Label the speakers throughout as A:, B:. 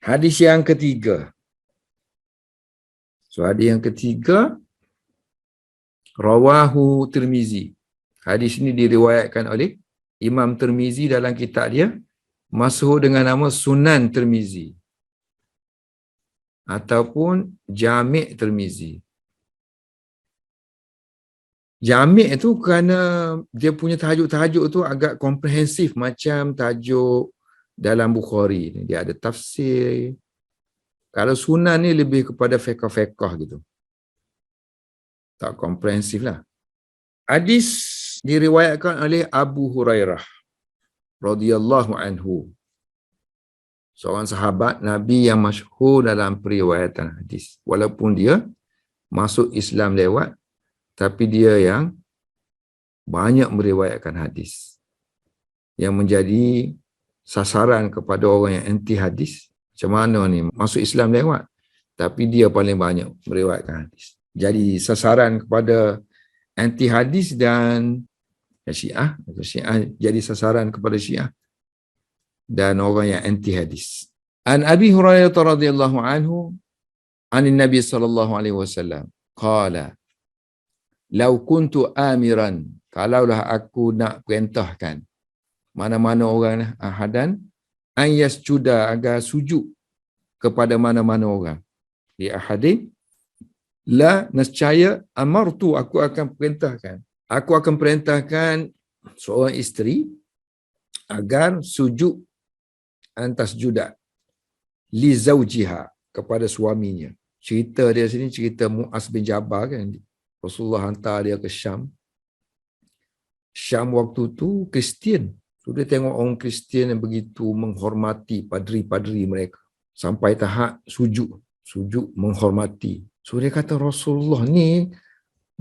A: Hadis yang ketiga. So hadis yang ketiga, rawahu Tirmizi. Hadis ini diriwayatkan oleh Imam Tirmizi dalam kitab dia masyhur dengan nama Sunan Tirmizi ataupun Jami' Tirmizi. Jami' itu kerana dia punya tajuk-tajuk tu agak komprehensif macam tajuk dalam Bukhari. Dia ada tafsir. Kalau Sunan ni lebih kepada fiqh-fiqh gitu. Tak komprehensif lah. Hadis diriwayatkan oleh Abu Hurairah radhiyallahu anhu. Seorang sahabat Nabi yang masyhur dalam periwayatan hadis. Walaupun dia masuk Islam lewat, tapi dia yang banyak meriwayatkan hadis. Yang menjadi sasaran kepada orang yang anti hadis. Macam mana ni? Masuk Islam lewat, tapi dia paling banyak meriwayatkan hadis. Jadi sasaran kepada anti hadis dan Syiah. Syiah jadi sasaran kepada Syiah dan orang yang anti hadis. An Abi Hurairah radhiyallahu anhu anin Nabi sallallahu alaihi wasallam qala law kuntu amiran, kalaulah aku nak perintahkan mana-mana orang ahadan an yasjuda, agar sujud kepada mana-mana orang, di ahadin la nescaya amartu, aku akan perintahkan seorang isteri agar sujud antas juda li zawjiha, kepada suaminya. Cerita dia sini cerita Mu'az bin Jabal kan. Rasulullah hantar dia ke Syam. Syam waktu tu Kristian. So dia tengok orang Kristian yang begitu menghormati padri-padri mereka. Sampai tahap sujud menghormati. So dia kata Rasulullah ni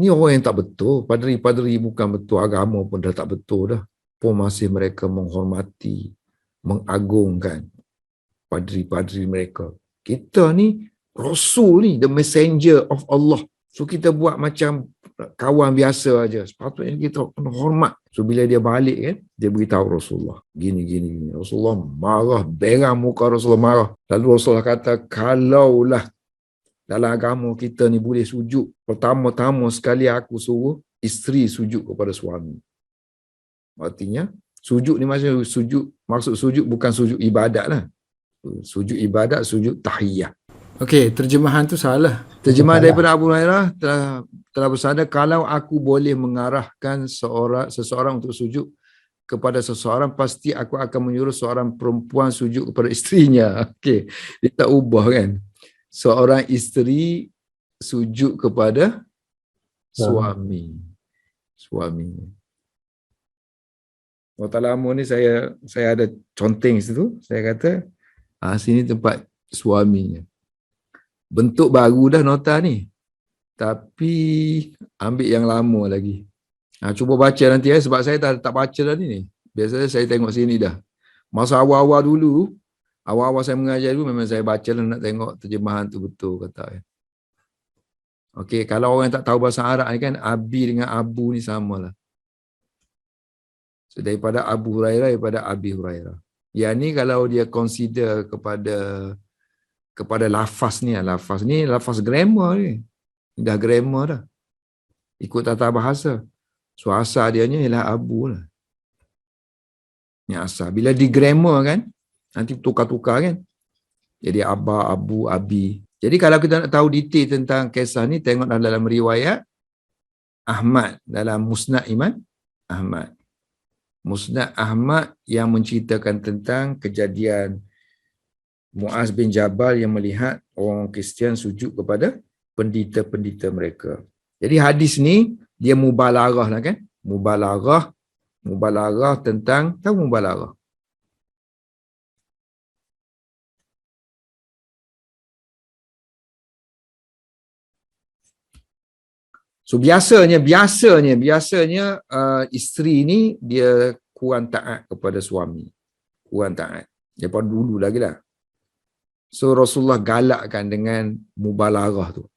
A: orang yang tak betul. Padri-padri bukan betul, agama pun dah tak betul dah. Pun masih mereka menghormati, mengagungkan padri-padri mereka. Kita ni Rasul ni, the messenger of Allah. So kita buat macam kawan biasa aja. Sepatutnya kita kena hormat. So bila dia balik kan, dia beritahu Rasulullah. Gini. Rasulullah marah, berang muka Rasulullah marah. Lalu Rasulullah kata, kalaulah dalam agama kita ni boleh sujud, pertama-tama sekali aku suruh isteri sujud kepada suami. Artinya, sujud ni maksud sujud bukan sujud ibadat lah. Sujud ibadat, sujud tahiyah. Okey, terjemahan tu salah. Terjemah daripada Abu Hurairah telah bersabda, kalau aku boleh mengarahkan seseorang untuk sujud kepada seseorang, pasti aku akan menyuruh seorang perempuan sujud kepada isterinya. Okey, dia tak ubah kan. Seorang isteri sujud kepada suami. Waktu lama ni saya ada conteng situ. Saya kata, sini tempat suaminya. Bentuk baru dah nota ni. Tapi ambil yang lama lagi. Cuba baca nanti sebab saya tak baca dah ni. Biasanya saya tengok sini dah. Masa awal-awal dulu, awal-awal saya mengajar dulu memang saya baca lah, nak tengok terjemahan tu betul kata. Okey, kalau orang tak tahu bahasa Arab ni kan, Abi dengan Abu ni samalah. So, daripada Abu Hurairah daripada Abi Hurairah. Yang ni kalau dia consider kepada lafaz ni lafaz grammar ni. Dah grammar dah. Ikut tata bahasa. So asal dia ni ialah Abu lah. Ni asal. Bila di grammar kan, nanti tukar-tukar kan. Jadi Aba, Abu, Abi. Jadi kalau kita nak tahu detail tentang kisah ni, tengok dalam riwayat Ahmad, dalam Musnad Imam Ahmad. Musnad Ahmad yang menceritakan tentang kejadian Mu'az bin Jabal yang melihat orang Kristian sujud kepada pendeta-pendeta mereka. Jadi hadis ni dia mubalarah lah kan? Mubalarah tentang, tahu mubalarah? So biasanya isteri ni dia kurang taat kepada suami. Kurang taat. Daripada dulu lagi lah. So Rasulullah galakkan dengan mubalarah tu.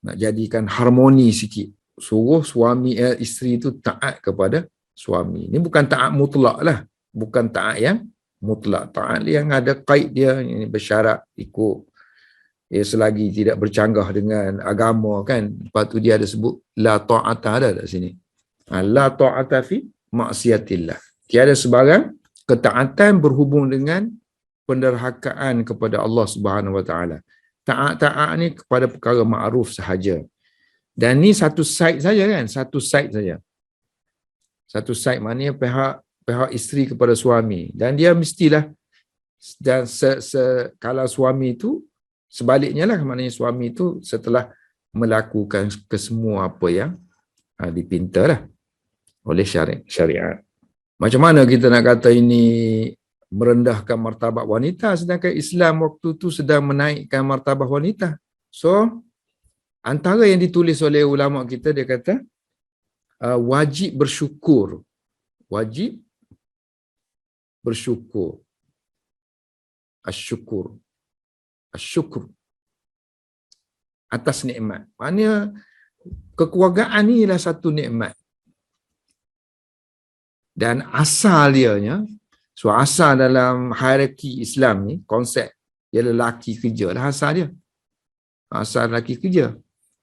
A: Nak jadikan harmoni sikit. Suruh isteri tu taat kepada suami. Ini bukan taat mutlak lah. Bukan taat yang mutlak. Taat yang ada qaid dia, ini bersyarat ikut, ya, selagi tidak bercanggah dengan agama kan. Lepas tu dia ada sebut la ta'ata, ada tak sini? La ta'ata fi maksiatillah. Tiada sebarang ketaatan berhubung dengan penderhakaan kepada Allah Subhanahu Wa Taala. Taat-taat ni kepada perkara ma'ruf sahaja. Dan ni satu side saja kan, satu side saja. Satu side maknanya pihak isteri kepada suami, dan dia mestilah, dan kalau suami itu sebaliknya lah, maknanya suami itu setelah melakukan kesemua apa yang dipintalah oleh syariat. Macam mana kita nak kata ini merendahkan martabat wanita, sedangkan Islam waktu tu sedang menaikkan martabat wanita? So, antara yang ditulis oleh ulama kita, dia kata wajib bersyukur. Wajib bersyukur. Asyukur. Asyukur atas nikmat. Maknanya kekeluargaan ni ialah satu nikmat. Dan asal dianya, so asal dalam hierarki Islam ni, konsep ialah lelaki kerja lah asal dia. Asal lelaki kerja.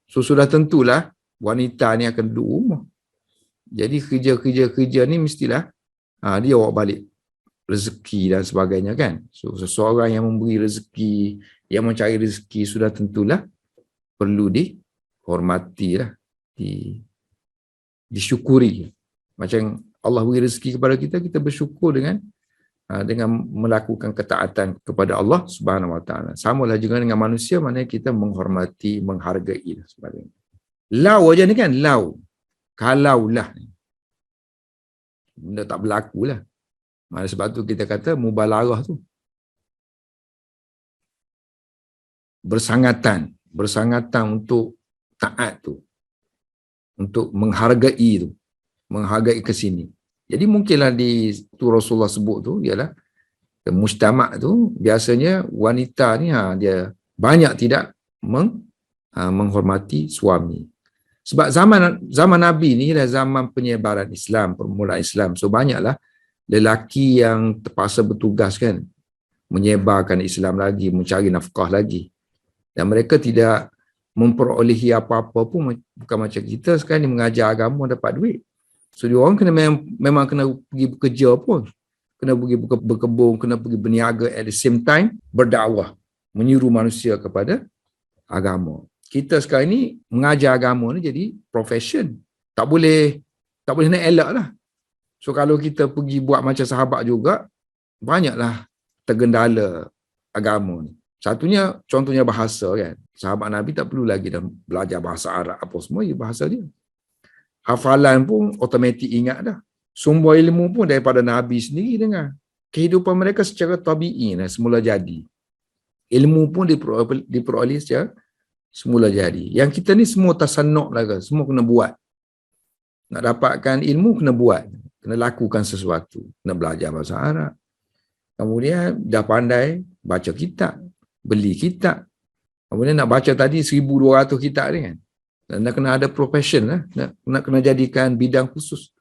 A: So sudah tentulah wanita ni akan duduk rumah. Jadi kerja ni mestilah dia bawa balik rezeki dan sebagainya kan. So seseorang yang memberi rezeki, yang mencari rezeki, sudah tentulah perlu dihormati lah, disyukuri. Macam Allah beri rezeki kepada kita, kita bersyukur dengan melakukan ketaatan kepada Allah Subhanahu Wa Taala. Samalah juga dengan manusia, maknanya kita menghormati, menghargai dan sebagainya. Lau aja ni kan, lau. Kalaulah. Benda tak berlaku lah. Sebab tu kita kata mubalarah tu. Bersangatan untuk taat tu. Untuk menghargai tu. Menghargai ke sini. Jadi mungkinlah tu Rasulullah sebut tu ialah mujtama' tu biasanya wanita ni dia banyak tidak menghormati suami. Sebab zaman Nabi ni ialah zaman penyebaran Islam, permulaan Islam. So banyaklah lelaki yang terpaksa bertugas kan, menyebarkan Islam lagi, mencari nafkah lagi. Dan mereka tidak memperolehi apa-apa pun, bukan macam kita sekarang ni mengajar agama dapat duit. So dia orang kena memang kena pergi bekerja pun. Kena pergi berkebun, kena pergi berniaga, at the same time berdakwah, menyuruh manusia kepada agama. Kita sekarang ni mengajar agama ni jadi profession. Tak boleh nak elak lah. So kalau kita pergi buat macam sahabat juga, banyaklah tergendala agama ni. Satunya, contohnya bahasa kan. Sahabat Nabi tak perlu lagi dah belajar bahasa Arab apa semua, bahasa dia. Hafalan pun automatik ingat dah. Sumber ilmu pun daripada Nabi sendiri dengar. Kehidupan mereka secara tabi'i lah, semula jadi. Ilmu pun diperoleh secara semula jadi. Yang kita ni semua tasanuk lah ke, semua kena buat. Nak dapatkan ilmu kena buat. Kena lakukan sesuatu. Kena belajar bahasa Arab. Kemudian dah pandai baca kitab. Beli kitab. Kemudian nak baca tadi 1,200 kitab ni kan. Dan nak kena ada profession lah. Nak kena jadikan bidang khusus.